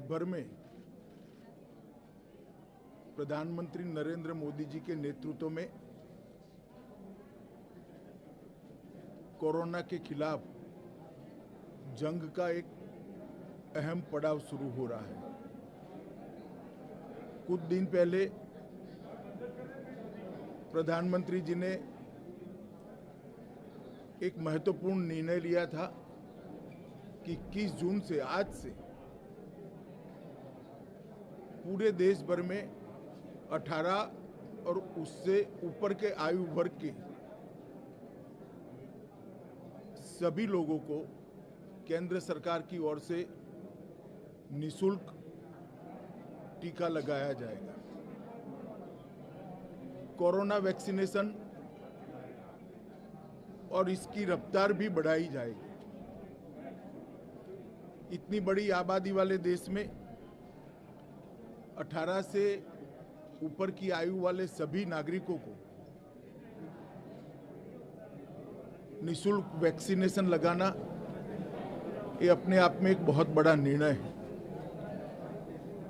भर में प्रधानमंत्री नरेंद्र मोदी जी के नेतृत्व में कोरोना के खिलाफ जंग का एक अहम पड़ाव शुरू हो रहा है। कुछ दिन पहले प्रधानमंत्री जी ने एक महत्वपूर्ण निर्णय लिया था कि 21 जून से आज से पूरे देश भर में 18 और उससे ऊपर के आयु वर्ग के सभी लोगों को केंद्र सरकार की ओर से निःशुल्क टीका लगाया जाएगा। कोरोना वैक्सीनेशन और इसकी रफ्तार भी बढ़ाई जाएगी। इतनी बड़ी आबादी वाले देश में 18 से ऊपर की आयु वाले सभी नागरिकों को निःशुल्क वैक्सीनेशन लगाना ये अपने आप में एक बहुत बड़ा निर्णय है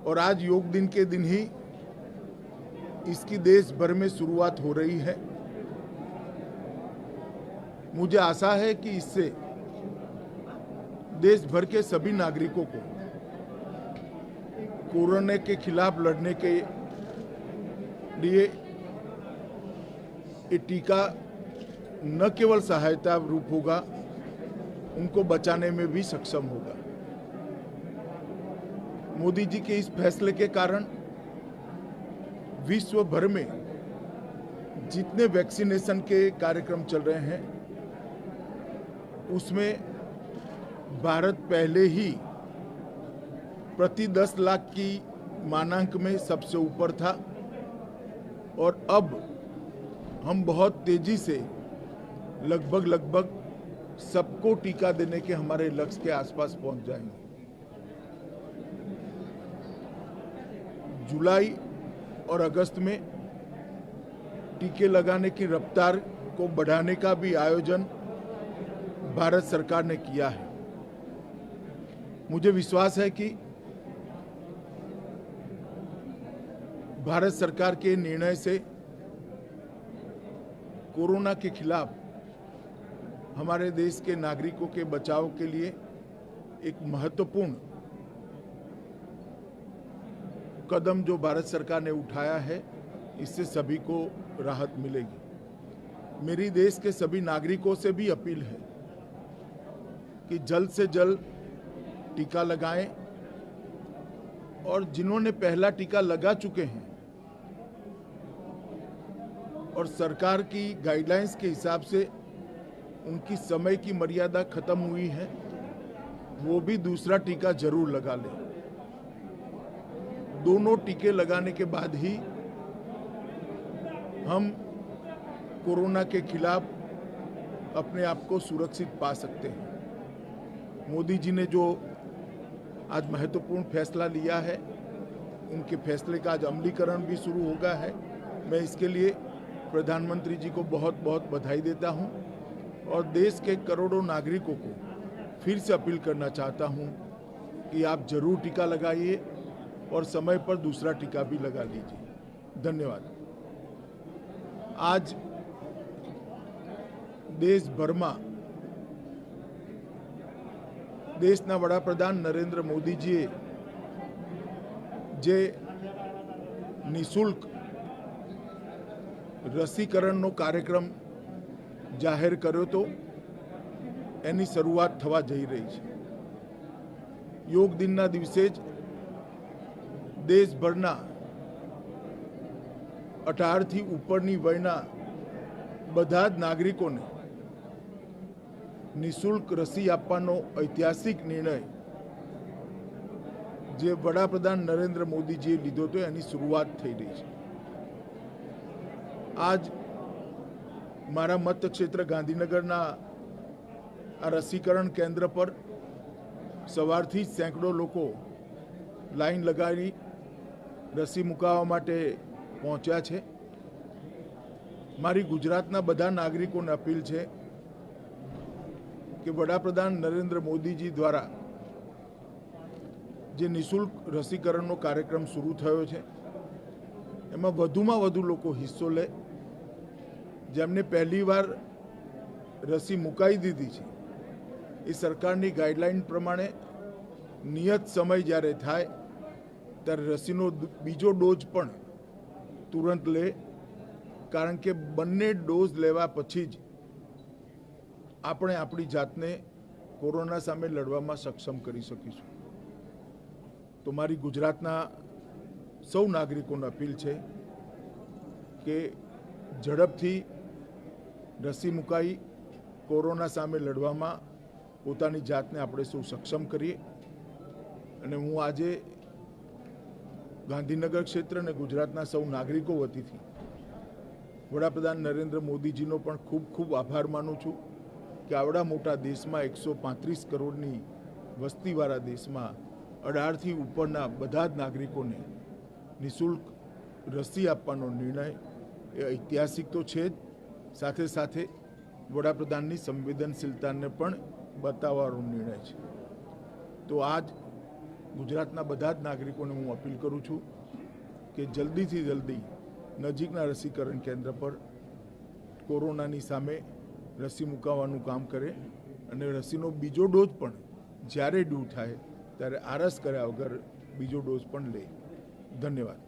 और आज योग दिन के दिन ही इसकी देश भर में शुरुआत हो रही है। मुझे आशा है कि इससे देश भर के सभी नागरिकों को कोरोना के खिलाफ लड़ने के लिए ये टीका न केवल सहायता रूप होगा, उनको बचाने में भी सक्षम होगा। मोदी जी के इस फैसले के कारण विश्व भर में जितने वैक्सीनेशन के कार्यक्रम चल रहे हैं उसमें भारत पहले ही प्रति 10 लाख की मानांक में सबसे ऊपर था और अब हम बहुत तेजी से लगभग सबको टीका देने के हमारे लक्ष्य के आसपास पहुंच जाएंगे। जुलाई और अगस्त में टीके लगाने की रफ्तार को बढ़ाने का भी आयोजन भारत सरकार ने किया है। मुझे विश्वास है कि भारत सरकार के निर्णय से कोरोना के खिलाफ हमारे देश के नागरिकों के बचाव के लिए एक महत्वपूर्ण कदम जो भारत सरकार ने उठाया है, इससे सभी को राहत मिलेगी। मेरी देश के सभी नागरिकों से भी अपील है कि जल्द से जल्द टीका लगाएं और जिन्होंने पहला टीका लगा चुके हैं और सरकार की गाइडलाइंस के हिसाब से उनकी समय की मर्यादा खत्म हुई है, वो भी दूसरा टीका जरूर लगा लें। दोनों टीके लगाने के बाद ही हम कोरोना के खिलाफ अपने आप को सुरक्षित पा सकते हैं। मोदी जी ने जो आज महत्वपूर्ण फैसला लिया है, उनके फैसले का आज अमलीकरण भी शुरू होगा है। मैं इसके लिए प्रधानमंत्री जी को बहुत बहुत बधाई देता हूं और देश के करोड़ों नागरिकों को फिर से अपील करना चाहता हूं कि आप जरूर टीका लगाइए और समय पर दूसरा टीका भी लगा लीजिए। धन्यवाद। आज देश भરમાં દેશના વડાપ્રધાન નરેન્દ્ર મોદીજીએ જે નિઃશુલ્ક રસીકરણનો કાર્યક્રમ જાહેર કર્યો હતો, એની શરૂઆત થવા જઈ રહી છે। યોગ દિનના દિવસે જ દેશભરના 18 થી ઉપરની વયના બધા જ નાગરિકોને નિઃશુલ્ક રસી આપવાનો ઐતિહાસિક નિર્ણય જે વડાપ્રધાન નરેન્દ્ર મોદીજીએ લીધો હતો, એની શરૂઆત થઈ રહી છે। આજ મારા મતક્ષેત્ર ગાંધીનગરના આ રસીકરણ કેન્દ્ર પર સવારથી જ સેંકડો લોકો લાઈન લગાવી રસી મુકાવવા માટે પહોંચ્યા છે। મારી ગુજરાતના બધા નાગરિકોને અપીલ છે कि वडाप्रधान नरेंद्र मोदी जी द्वारा જે નિઃશુલ્ક રસીકરણનો કાર્યક્રમ શરૂ થયો છે એમાં વધુમાં વધુ લોકો હિસ્સો લે, જેમને પહેલીવાર રસી મુકાઈ દીધી છે એ સરકારની ગાઈડલાઈન પ્રમાણે નિયત સમય જ્યારે થાય ત્યારે રસીનો બીજો ડોઝ પણ તુરંત લે, કારણ કે બંને ડોઝ લેવા પછી જ આપણે આપણી જાતને કોરોના સામે લડવામાં સક્ષમ કરી શકીશું. તો મારી ગુજરાતના સૌ નાગરિકોને અપીલ છે કે ઝડપથી રસી મુકાઈ કોરોના સામે લડવામાં પોતાની જાતને આપણે સૌ સક્ષમ કરીએ. અને હું આજે ગાંધીનગર ક્ષેત્ર અને ગુજરાતના સૌ નાગરિકો વતીથી વડાપ્રધાન નરેન્દ્ર મોદીજીનો પણ ખૂબ ખૂબ આભાર માનું છું કે આવડા મોટા દેશમાં 135 કરોડની વસ્તીવાળા દેશમાં 18થી ઉપરના બધા જ નાગરિકોને નિઃશુલ્ક રસી આપવાનો નિર્ણય એ ઐતિહાસિક તો છે જ, સાથે સાથે વડાપ્રધાનની સંવેદનશીલતાને પણ બતાવવાનો નિર્ણય છે. તો આજ ગુજરાતના બધા જ નાગરિકોને હું અપીલ કરું છું કે જલ્દીથી જલ્દી નજીકના રસીકરણ કેન્દ્ર પર કોરોનાની સામે રસી મુકાવવાનું કામ કરે અને રસીનો બીજો ડોઝ પણ જ્યારે ડ્યુ થાય ત્યારે આરસ કર્યા વગર બીજો ડોઝ પણ લે. ધન્યવાદ.